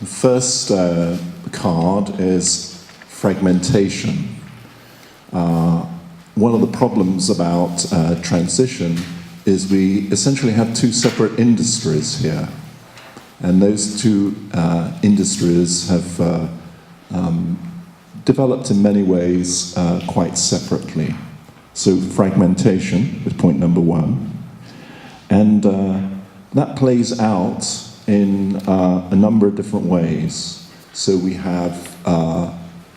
The first card is fragmentation. One of the problems about transition is we essentially have two separate industries here. And those two industries have developed in many ways quite separately. So fragmentation is point number one. And that plays out in a number of different ways. So we have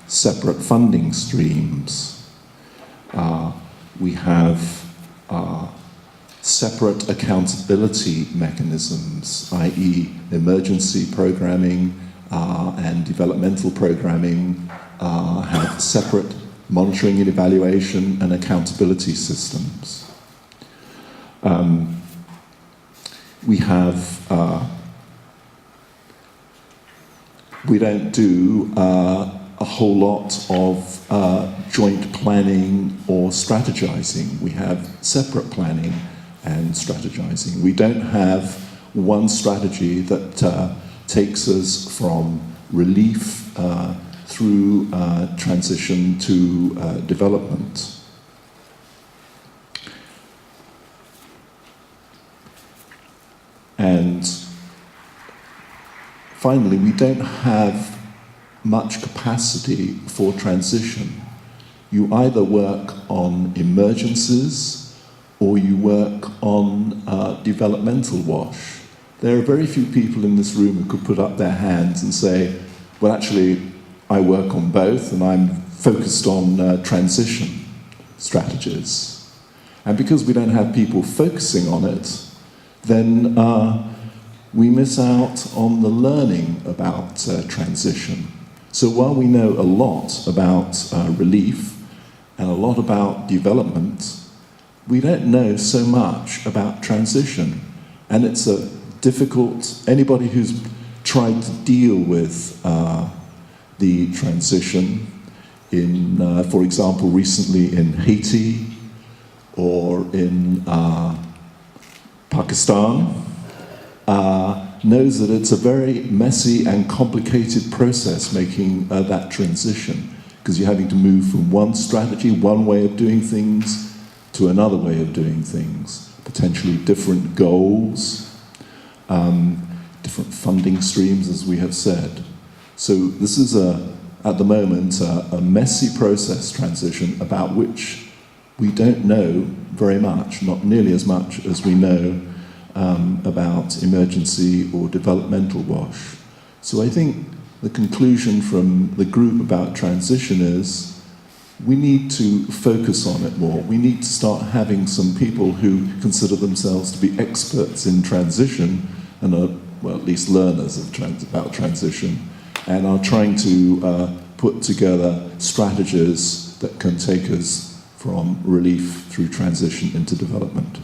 separate funding streams. We have separate accountability mechanisms, i.e. emergency programming and developmental programming have separate monitoring and evaluation and accountability systems. We don't do a whole lot of joint planning or strategizing. We have separate planning and strategizing. We don't have one strategy that takes us from relief through transition to development. And finally, we don't have much capacity for transition. You either work on emergencies or you work on developmental wash. There are very few people in this room who could put up their hands and say, well, actually, I work on both and I'm focused on transition strategies. And because we don't have people focusing on it, then we miss out on the learning about transition. So while we know a lot about relief and a lot about development, we don't know so much about transition. And it's a difficult, anybody who's tried to deal with the transition in, for example, recently in Haiti or in Pakistan, knows that it's a very messy and complicated process making that transition, because you're having to move from one strategy, one way of doing things, to another way of doing things, potentially different goals, different funding streams, as we have said. So this is, at the moment, a messy process transition about which we don't know very much, not nearly as much as we know about emergency or developmental wash. So I think the conclusion from the group about transition is we need to focus on it more. We need to start having some people who consider themselves to be experts in transition and are, well, at least learners about transition, and are trying to put together strategies that can take us from relief through transition into development.